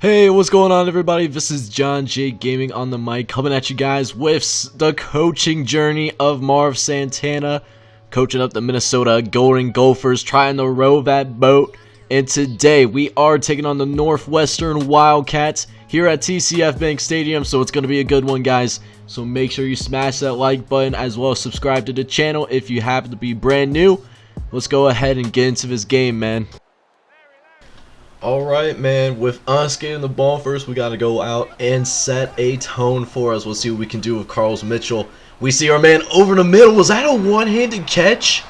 Hey, what's going on, everybody? This is John J Gaming on the mic, coming at you guys with the coaching journey of Marv Santana, coaching up the Minnesota Golden Gophers, trying to row that boat. And today we are taking on the Northwestern Wildcats here at TCF Bank Stadium, so it's going to be a good one, guys. So make sure you smash that like button, as well as subscribe to the channel if you happen to be brand new. Let's go ahead and get into this game, man. Alright, man, with us getting the ball first, we got to go out and set a tone for us. We'll see what we can do with Carlos Mitchell. We see our man over the middle. Was that a one-handed catch?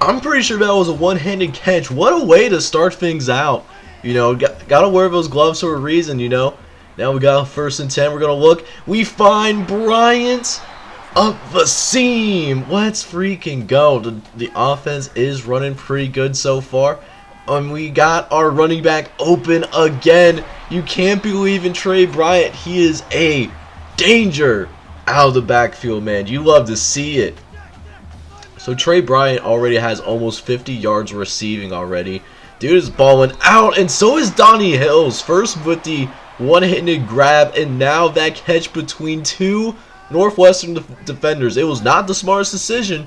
I'm pretty sure that was a one-handed catch. What a way to start things out. You know, got to wear those gloves for a reason, you know. Now we got 1st and 10. We're going to look. We find Bryant up the seam. Let's freaking go. The offense is running pretty good so far. We got our running back open again. You can't believe in Trey Bryant. He is a danger out of the backfield, man. You love to see it. So Trey Bryant already has almost 50 yards receiving already. Dude is balling out, and so is Donnie Hills. First with the one-handed grab, and now that catch between two Northwestern defenders. It was not the smartest decision,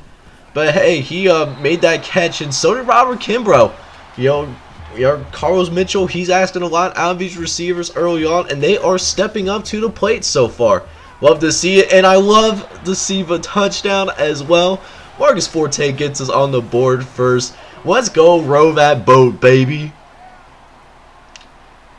but hey, he made that catch, and so did Robert Kimbrough. You know, Carlos Mitchell, he's asking a lot out of these receivers early on, and they are stepping up to the plate so far. Love to see it, and I love to see the touchdown as well. Marcus Forte gets us on the board first. Let's go row that boat, baby.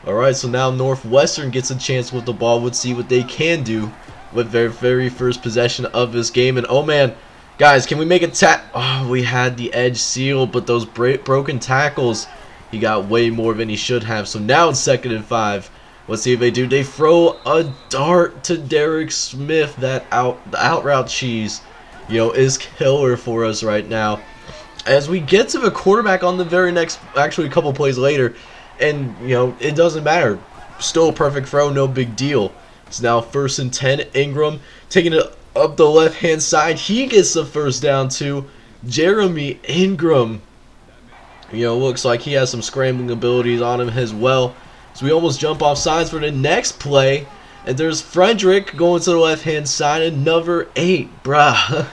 Alright, so now Northwestern gets a chance with the ball. Let's see what they can do with their very first possession of this game. And oh man, guys, can we make a oh, we had the edge sealed, but those broken tackles, he got way more than he should have. So now it's 2nd and 5. Let's see if they do. They throw a dart to Derek Smith. The out route cheese, you know, is killer for us right now. As we get to the quarterback on the very next, actually a couple plays later, and you know, it doesn't matter. Still a perfect throw, no big deal. It's now 1st and 10. Ingram taking it up the left-hand side. He gets the first down to Jeremy Ingram. You know, looks like he has some scrambling abilities on him as well. So we almost jump off sides for the next play. And there's Frederick going to the left-hand side. Another 8, bruh.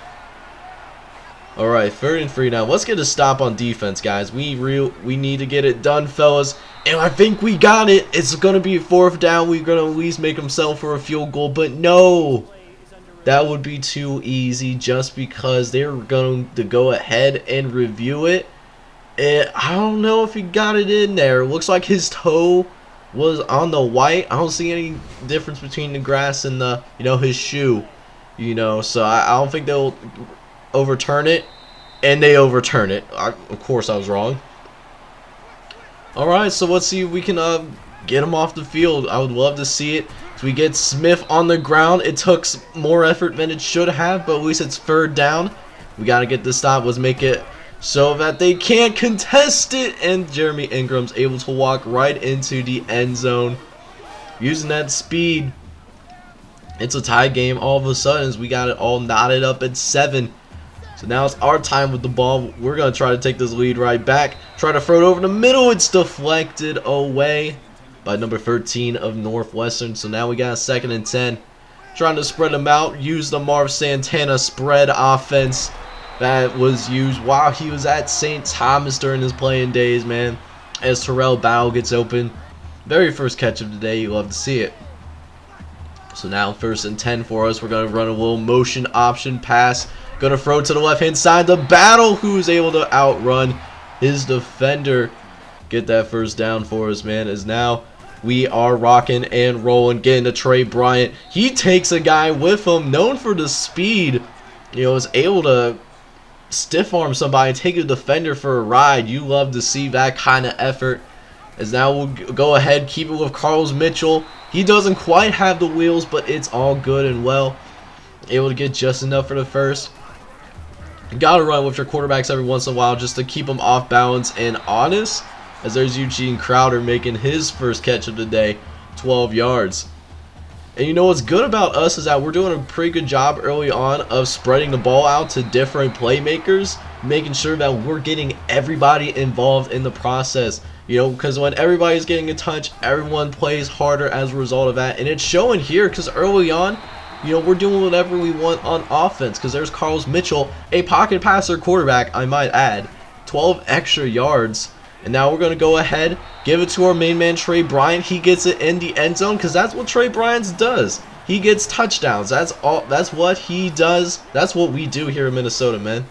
Alright, 3rd and 3 now. Let's get a stop on defense, guys. We need to get it done, fellas. And I think we got it. It's going to be a 4th down. We're going to at least make them settle for a field goal. But no. That would be too easy just because they're going to go ahead and review it. And I don't know if he got it in there. It looks like his toe was on the white. I don't see any difference between the grass and the, you know, his shoe. You know, so I don't think they'll overturn it. And they overturn it. Of course I was wrong. Alright, so let's see if we can get him off the field. I would love to see it. So we get Smith on the ground. It took more effort than it should have, but at least it's 3rd down. We got to get this stop. Let's make it so that they can't contest it. And Jeremy Ingram's able to walk right into the end zone using that speed. It's a tie game all of a sudden as we got it all knotted up at 7. So now it's our time with the ball. We're going to try to take this lead right back. Try to throw it over the middle. It's deflected away by number 13 of Northwestern. So now we got 2nd and 10. Trying to spread them out. Use the Marv Santana spread offense that was used while he was at St. Thomas during his playing days, man. As Terrell Battle gets open. Very first catch of the day. You love to see it. So now 1st and 10 for us. We're going to run a little motion option pass. Going to throw to the left-hand side. The Battle, who is able to outrun his defender. Get that 1st down for us, man. As now we are rocking and rolling. Getting to Trey Bryant. He takes a guy with him, known for the speed. You know, is able to stiff arm somebody and take a defender for a ride. You love to see that kind of effort. As now we'll go ahead, keep it with Carlos Mitchell. He doesn't quite have the wheels, but it's all good and well. Able to get just enough for the 1st. You gotta run with your quarterbacks every once in a while just to keep them off balance and honest. As there's Eugene Crowder making his first catch of the day, 12 yards. And you know what's good about us is that we're doing a pretty good job early on of spreading the ball out to different playmakers, making sure that we're getting everybody involved in the process. You know, because when everybody's getting a touch, everyone plays harder as a result of that. And it's showing here because early on, you know, we're doing whatever we want on offense because there's Carlos Mitchell, a pocket passer quarterback, I might add. 12 extra yards. And now we're going to go ahead, give it to our main man, Trey Bryant. He gets it in the end zone because that's what Trey Bryant does. He gets touchdowns. That's all. That's what he does. That's what we do here in Minnesota, man.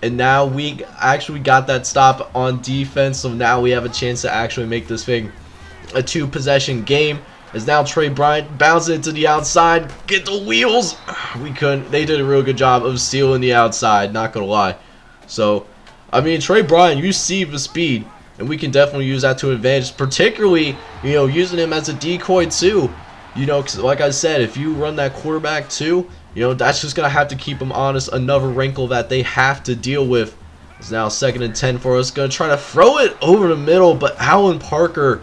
And now we actually got that stop on defense, so now we have a chance to actually make this thing a 2-possession game. As now Trey Bryant bounces it to the outside, get the wheels. We couldn't. They did a real good job of sealing the outside, not gonna lie. So, I mean, Trey Bryant, you see the speed, and we can definitely use that to advantage, particularly, you know, using him as a decoy too. You know, cause like I said, if you run that quarterback too, you know, that's just going to have to keep them honest. Another wrinkle that they have to deal with. It's now 2nd and 10 for us. Going to try to throw it over the middle, but Alan Parker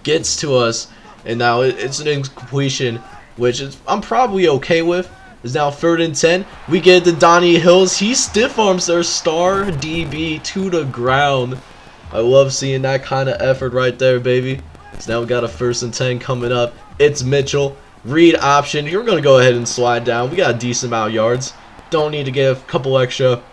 gets to us. And now it's an incompletion, which is, I'm probably okay with. It's now 3rd and 10. We get to Donnie Hills. He stiff arms their star DB to the ground. I love seeing that kind of effort right there, baby. So now we got a 1st and 10 coming up. It's Mitchell. Read option. Here we're going to go ahead and slide down. We got a decent amount of yards. Don't need to get a couple extra.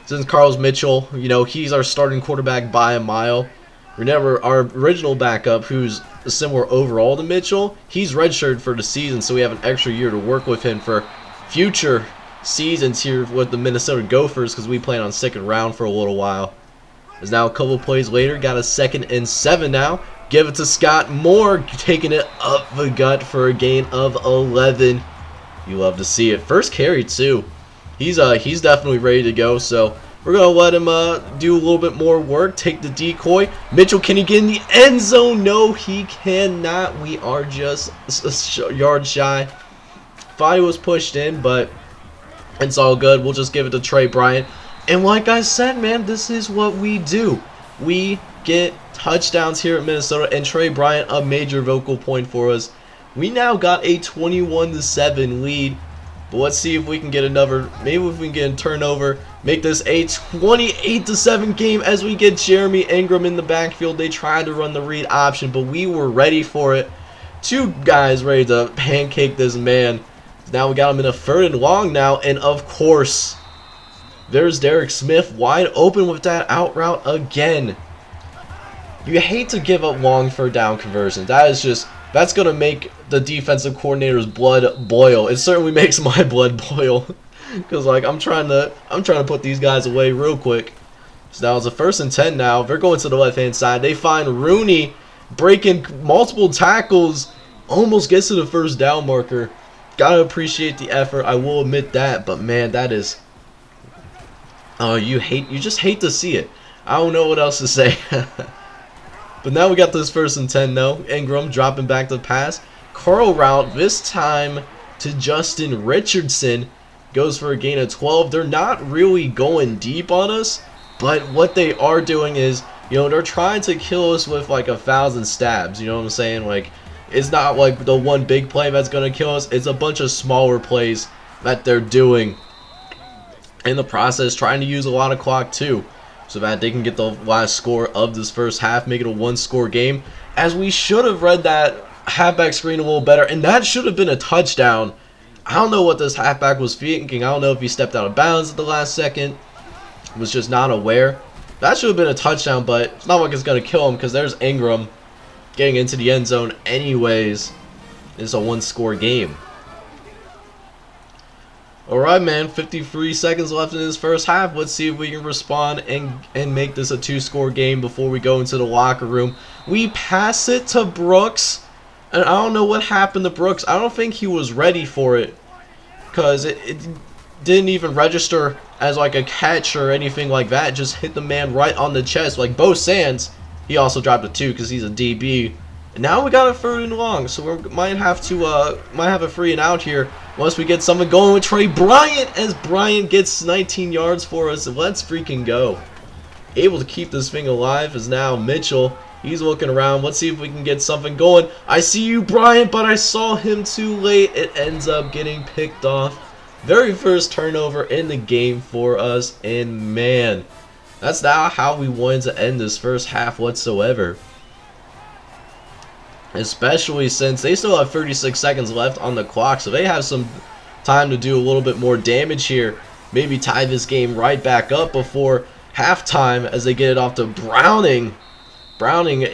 Since Carlos Mitchell, you know, he's our starting quarterback by a mile. Remember, our original backup, who's similar overall to Mitchell, he's redshirted for the season, so we have an extra year to work with him for future seasons here with the Minnesota Gophers because we plan on sticking around for a little while. As now a couple plays later, got a 2nd and 7 now. Give it to Scott Moore, taking it up the gut for a gain of 11. You love to see it. First carry too. He's definitely ready to go. So we're gonna let him do a little bit more work. Take the decoy. Mitchell, can he get in the end zone? No, he cannot. We are just a yard shy. Thought he was pushed in, but it's all good. We'll just give it to Trey Bryant. And like I said, man, this is what we do. We get touchdowns here at Minnesota, and Trey Bryant a major vocal point for us. We now got a 21-7 lead, but let's see if we can get another, maybe if we can get a turnover, make this a 28-7 game as we get Jeremy Ingram in the backfield. They tried to run the read option, but we were ready for it. 2 guys ready to pancake this man. Now we got him in a 3rd and long now, and of course there's Derek Smith wide open with that out route again. You hate to give up long 3rd down conversions. That's going to make the defensive coordinator's blood boil. It certainly makes my blood boil. Because, like, I'm trying to put these guys away real quick. So now it's a 1st and 10 now. They're going to the left-hand side. They find Rooney breaking multiple tackles. Almost gets to the 1st down marker. Gotta appreciate the effort. I will admit that. But, man, that is... Oh, you just hate to see it. I don't know what else to say. But now we got this 1st and 10 though. Ingram dropping back to the pass. Curl route, this time to Justin Richardson. Goes for a gain of 12. They're not really going deep on us. But what they are doing is, you know, they're trying to kill us with like 1,000 stabs. You know what I'm saying? Like, it's not like the one big play that's going to kill us. It's a bunch of smaller plays that they're doing in the process. Trying to use a lot of clock too, so that they can get the last score of this 1st half, make it a 1-score game, as we should have read that halfback screen a little better, and that should have been a touchdown. I don't know what this halfback was thinking. I don't know if he stepped out of bounds at the last second, was just not aware. That should have been a touchdown, but it's not like it's going to kill him because there's Ingram getting into the end zone anyways. It's a 1-score game. Alright, man, 53 seconds left in this 1st half. Let's see if we can respond and make this a 2-score game before we go into the locker room. We pass it to Brooks, and I don't know what happened to Brooks. I don't think he was ready for it, because it didn't even register as like a catch or anything like that. It just hit the man right on the chest. Like Bo Sands, he also dropped it too because he's a DB. And now we got a 3rd and long, so we might have a 3 and out here once we get something going with Trey Bryant, as Bryant gets 19 yards for us. Let's freaking go. Able to keep this thing alive is now Mitchell. He's looking around. Let's see if we can get something going. I see you, Bryant, but I saw him too late. It ends up getting picked off. Very first turnover in the game for us, and man, That's not how we wanted to end this first half whatsoever. Especially since they still have 36 seconds left on the clock, so they have some time to do a little bit more damage here. Maybe tie this game right back up before halftime as they get it off to Browning. Browning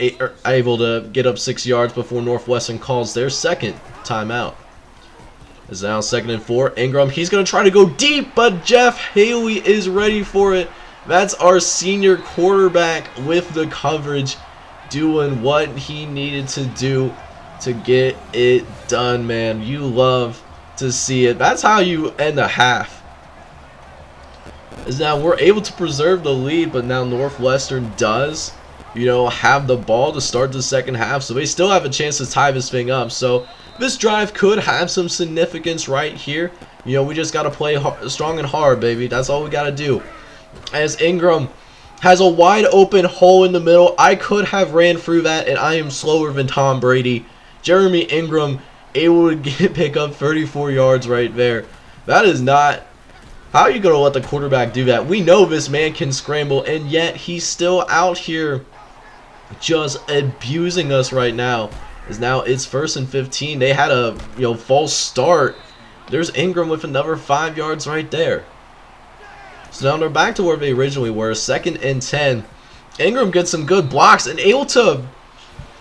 able to get up 6 yards before Northwestern calls their second timeout. It's now 2nd and 4. Ingram, he's going to try to go deep, but Jeff Haley is ready for it. That's our senior quarterback with the coverage, doing what he needed to do to get it done, man. You love to see it. That's how you end a half. Is now we're able to preserve the lead, but now Northwestern does, you know, have the ball to start the second half, so they still have a chance to tie this thing up. So this drive could have some significance right here. You know, we just got to play strong and hard, baby. That's all we got to do. As Ingram has a wide open hole in the middle, I could have ran through that, and I am slower than Tom Brady. Jeremy Ingram able to pick up 34 yards right there. That is not... How are you going to let the quarterback do that? We know this man can scramble, and yet he's still out here just abusing us right now. As now it's 1st and 15. They had a false start. There's Ingram with another 5 yards right there. So now they're back to where they originally were. 2nd and 10. Ingram gets some good blocks and able to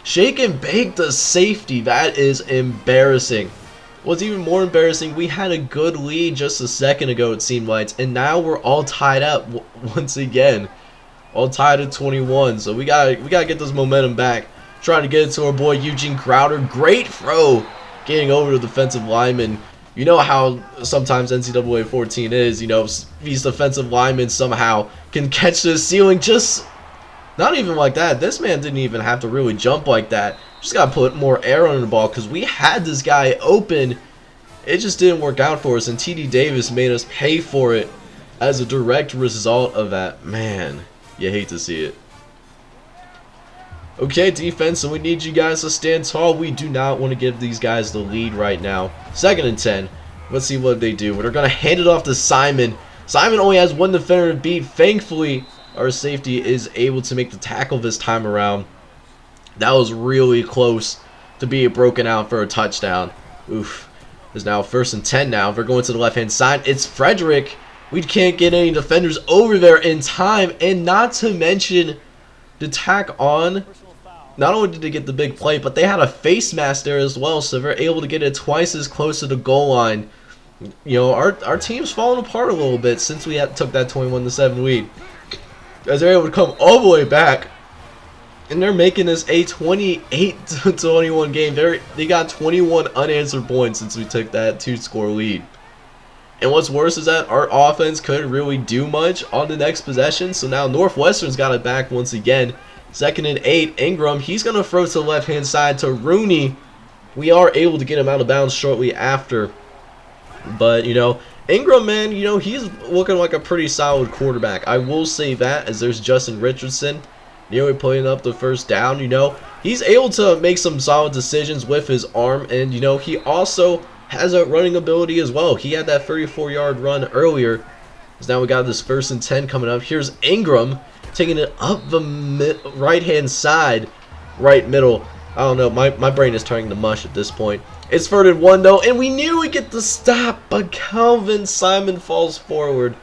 shake and bake the safety. That is embarrassing. What's even more embarrassing, we had a good lead just a second ago, it seemed like, and now we're all tied up once again. All tied at 21. So we gotta get this momentum back. Trying to get it to our boy Eugene Crowder. Great throw. Getting over to the defensive lineman. You know how sometimes NCAA 14 is. You know, these defensive linemen somehow can catch the ceiling. Just not even like that. This man didn't even have to really jump like that. Just got to put more air on the ball because we had this guy open. It just didn't work out for us, and TD Davis made us pay for it as a direct result of that. Man, you hate to see it. Okay, defense, so we need you guys to stand tall. We do not want to give these guys the lead right now. 2nd and 10. Let's see what they do. They're going to hand it off to Simon. Simon only has one defender to beat. Thankfully, our safety is able to make the tackle this time around. That was really close to being broken out for a touchdown. Oof. It's now 1st and 10 now. They're going to the left-hand side. It's Frederick. We can't get any defenders over there in time. And not to mention the tack on. Not only did they get the big play, but they had a face mask there as well, so they're able to get it twice as close to the goal line. You know, our team's falling apart a little bit since we took that 21-7 lead. As they're able to come all the way back, and they're making this a 28-21 game. They got 21 unanswered points since we took that 2-score lead. And what's worse is that our offense couldn't really do much on the next possession, so now Northwestern's got it back once again. 2nd and 8. Ingram, he's going to throw to the left-hand side to Rooney. We are able to get him out of bounds shortly after. But, you know, Ingram, man, you know, he's looking like a pretty solid quarterback. I will say that, as there's Justin Richardson nearly putting up the first down, you know. He's able to make some solid decisions with his arm, and, you know, he also has a running ability as well. He had that 34-yard run earlier. So now we got this 1st and 10 coming up. Here's Ingram taking it up the right-hand side, right middle. I don't know. My brain is turning to mush at this point. It's 3rd and 1, though, and we knew we'd get the stop, but Calvin Simon falls forward.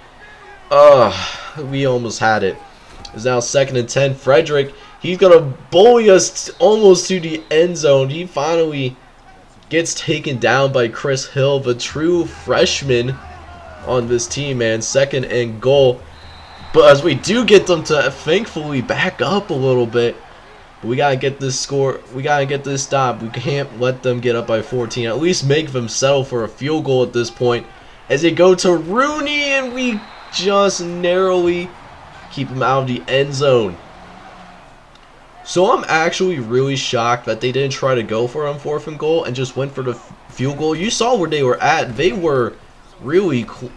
We almost had it. It's now 2nd and 10. Frederick, he's going to bully us almost to the end zone. He finally gets taken down by Chris Hill, the true freshman on this team, man. 2nd and goal. But as we do get them to thankfully back up a little bit, we got to get this score. We got to get this stop. We can't let them get up by 14. At least make them settle for a field goal at this point. As they go to Rooney, and we just narrowly keep him out of the end zone. So I'm actually really shocked that they didn't try to go for it on 4th and goal and just went for the field goal. You saw where they were at. They were really cool.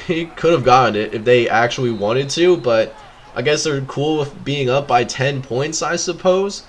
He could have gotten it if they actually wanted to, but I guess they're cool with being up by 10 points, I suppose.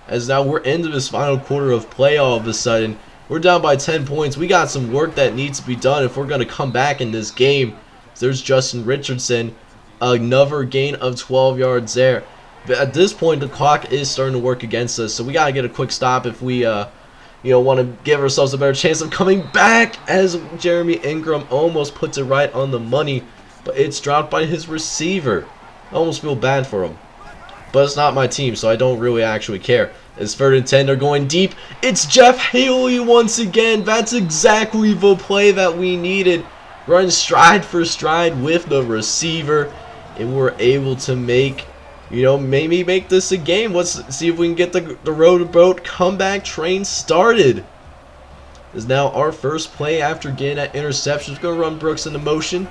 As now we're into this final quarter of play all of a sudden. We're down by 10 points. We got some work that needs to be done if we're going to come back in this game. There's Justin Richardson another gain of 12 yards there. But at this point, the clock is starting to work against us, so we got to get a quick stop if we want to give ourselves a better chance of coming back, as Jeremy Ingram almost puts it right on the money, but it's dropped by his receiver. I almost feel bad for him, but it's not my team, so I don't really actually care. It's 3rd and 10, they're going deep. It's Jeff Haley once again. That's exactly the play that we needed. Run stride for stride with the receiver, and we're able to make, maybe make this a game. Let's see if we can get the rowboat comeback train started. Is now our first play after getting that interception. We're going to run Brooks into motion,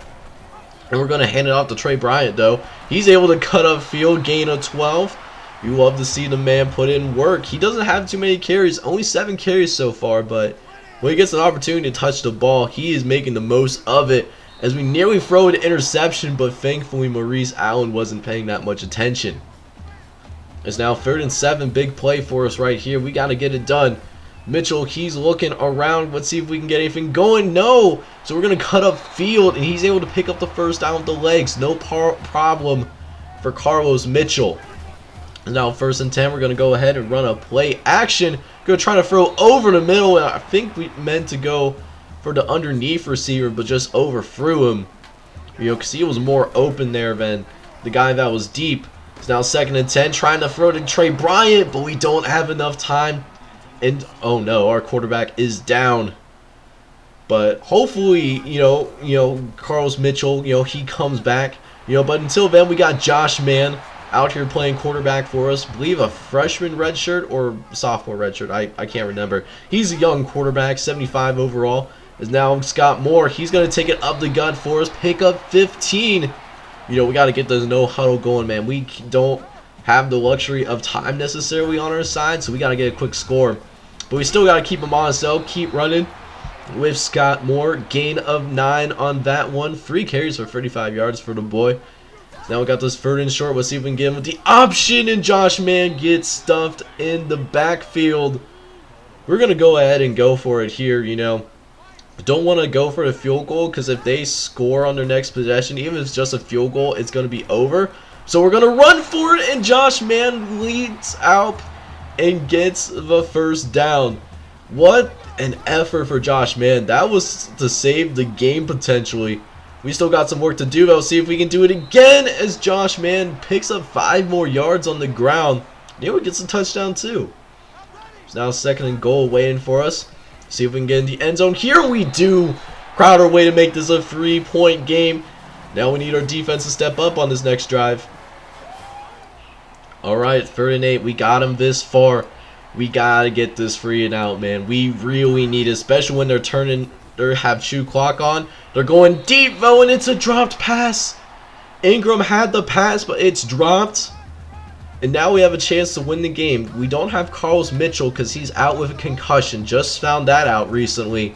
and we're going to hand it off to Trey Bryant, though. He's able to cut up field, gain of 12. You love to see the man put in work. He doesn't have too many carries, only 7 carries so far, but when he gets an opportunity to touch the ball, he is making the most of it, as we nearly throw an interception, but thankfully Maurice Allen wasn't paying that much attention. It's now 3rd and 7, big play for us right here. We got to get it done. Mitchell, he's looking around. Let's see if we can get anything going. No! So we're going to cut up field, and he's able to pick up the first down with the legs. No problem for Carlos Mitchell. Now 1st and 10, we're going to go ahead and run a play action. Going to try to throw over the middle, and I think we meant to go for the underneath receiver, but just overthrew him. Because he was more open there than the guy that was deep. It's now 2nd and 10, trying to throw to Trey Bryant, but we don't have enough time. And oh no, our quarterback is down. But hopefully, Carlos Mitchell, he comes back. But until then, we got Josh Mann out here playing quarterback for us. I believe a freshman redshirt or sophomore redshirt. I can't remember. He's a young quarterback, 75 overall. Is now Scott Moore. He's going to take it up the gut for us. Pick up 15. We got to get the no huddle going, man. We don't have the luxury of time necessarily on our side, so we got to get a quick score. But we still got to keep him on, so keep running with Scott Moore. Gain of 9 on that one. 3 carries for 35 yards for the boy. Now we got this 3rd and short. Let's see if we can get him the option, and Josh Mann gets stuffed in the backfield. We're going to go ahead and go for it here, Don't want to go for a field goal, because if they score on their next possession, even if it's just a field goal, it's going to be over. So we're going to run for it, and Josh Mann leads out and gets the 1st down. What an effort for Josh Mann. That was to save the game potentially. We still got some work to do, though. See if we can do it again, as Josh Mann picks up 5 more yards on the ground. Maybe we get some touchdown too. It's now 2nd and goal waiting for us. See if we can get in the end zone. Here we do. Crowder way to make this a 3-point game. Now we need our defense to step up on this next drive. Alright, 3rd and 8. We got him this far. We got to get this free and out, man. We really need it, especially when they have chew clock on. They're going deep, though, and it's a dropped pass. Ingram had the pass, but it's dropped. And now we have a chance to win the game. We don't have Carlos Mitchell because he's out with a concussion. Just found that out recently.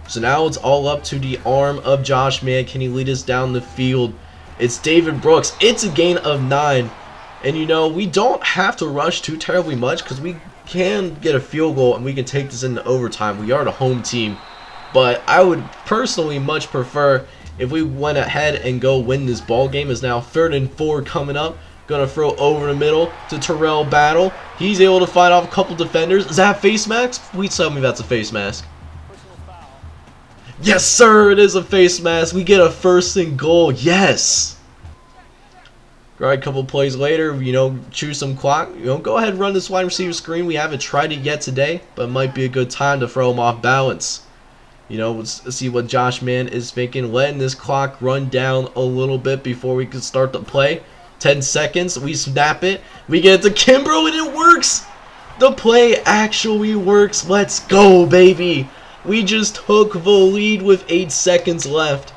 So now it's all up to the arm of Josh Mann. Can he lead us down the field? It's David Brooks. It's a gain of 9. And we don't have to rush too terribly much, because we can get a field goal and we can take this into overtime. We are the home team. But I would personally much prefer if we went ahead and go win this ball game. Is now 3rd and 4 coming up. Gonna throw over the middle to Terrell Battle. He's able to fight off a couple defenders. Is that a face mask? Please tell me that's a face mask. Yes, sir, it is a face mask. We get a 1st and goal. Yes. Alright, a couple plays later, choose some clock. Go ahead and run this wide receiver screen. We haven't tried it yet today, but it might be a good time to throw him off balance. Let's see what Josh Mann is thinking. Letting this clock run down a little bit before we can start the play. 10 seconds. We snap it. We get it to Kimbrough, and it works. The play actually works. Let's go, baby. We just took the lead with 8 seconds left.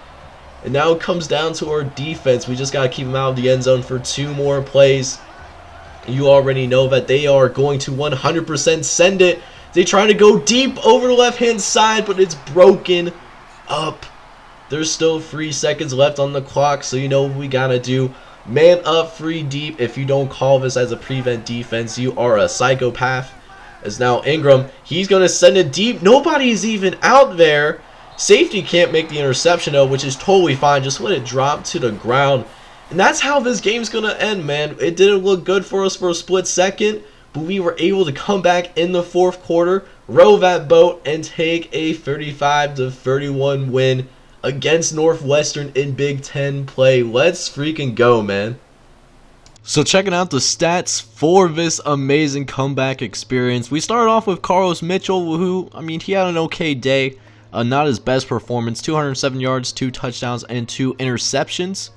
And now it comes down to our defense. We just got to keep them out of the end zone for 2 more plays. You already know that they are going to 100% send it. They try to go deep over the left-hand side, but it's broken up. There's still 3 seconds left on the clock, so you know what we got to do. Man up, 3 deep. If you don't call this as a prevent defense, you are a psychopath. As now Ingram, he's going to send it deep. Nobody's even out there. Safety can't make the interception, though, which is totally fine. Just let it drop to the ground. And that's how this game's gonna end, man. It didn't look good for us for a split second, but we were able to come back in the fourth quarter, row that boat, and take a 35-31 win against Northwestern in Big Ten play. Let's freaking go, man. So checking out the stats for this amazing comeback experience. We started off with Carlos Mitchell, who, I mean, he had an okay day. Not his best performance. 207 yards, 2 touchdowns, and 2 interceptions.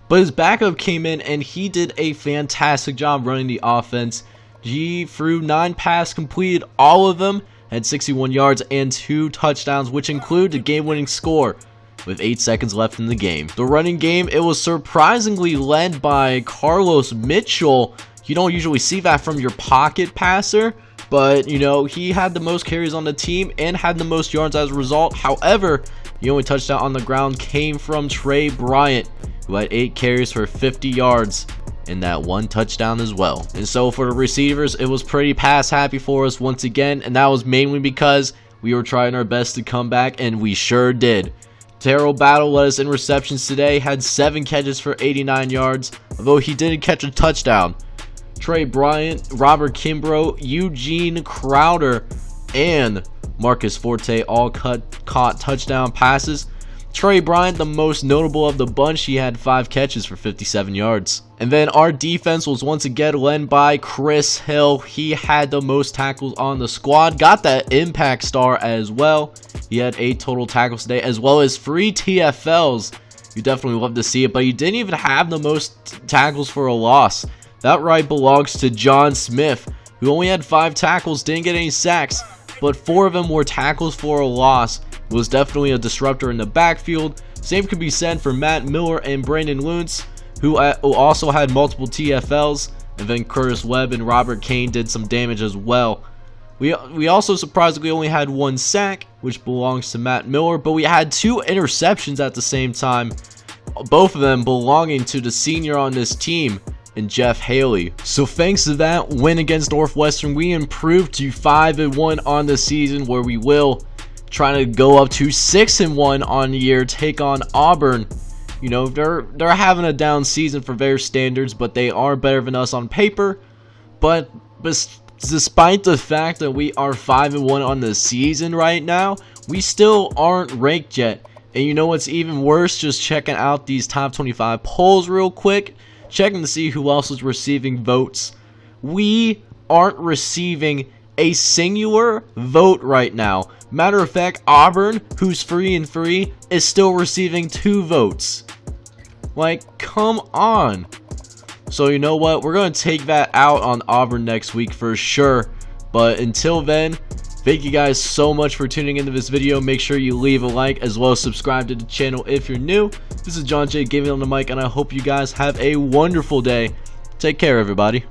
But his backup came in and he did a fantastic job running the offense. He threw 9 passes, completed all of them, had 61 yards and 2 touchdowns, which include the game-winning score with 8 seconds left in the game. The running game, it was surprisingly led by Carlos Mitchell. You don't usually see that from your pocket passer, but, you know, he had the most carries on the team and had the most yards as a result. However, the only touchdown on the ground came from Trey Bryant, who had 8 carries for 50 yards and that 1 touchdown as well. And so for the receivers, it was pretty pass happy for us once again, and that was mainly because we were trying our best to come back, and we sure did. Terrell Battle led us in receptions today, had 7 catches for 89 yards, although he didn't catch a touchdown. Trey Bryant, Robert Kimbrough, Eugene Crowder, and Marcus Forte all caught touchdown passes. Trey Bryant, the most notable of the bunch, he had 5 catches for 57 yards. And then our defense was once again led by Chris Hill. He had the most tackles on the squad, got that impact star as well. He had 8 total tackles today, as well as 3 TFLs. You definitely love to see it, but he didn't even have the most tackles for a loss. That right belongs to John Smith, who only had 5 tackles, didn't get any sacks, but 4 of them were tackles for a loss. Was definitely a disruptor in the backfield. Same could be said for Matt Miller and Brandon Luntz, who also had multiple TFLs, and then Curtis Webb and Robert Kane did some damage as well. We also surprisingly only had 1 sack, which belongs to Matt Miller, but we had 2 interceptions at the same time, both of them belonging to the senior on this team, and Jeff Haley. So thanks to that win against Northwestern, we improved to 5-1 on the season, where we will trying to go up to 6-1 on the year, take on Auburn. You know, they're having a down season for their standards, but they are better than us on paper. But despite the fact that we are 5-1 on the season right now, we still aren't ranked yet. And you know what's even worse? Just checking out these top 25 polls real quick, checking to see who else is receiving votes. We aren't receiving a singular vote right now. Matter of fact, Auburn, who's 3-3, is still receiving 2 votes. Like, come on. So you know what? We're going to take that out on Auburn next week for sure. But until then, thank you guys so much for tuning into this video. Make sure you leave a like as well as subscribe to the channel if you're new. This is John J. Gaming on the mic, and I hope you guys have a wonderful day. Take care, everybody.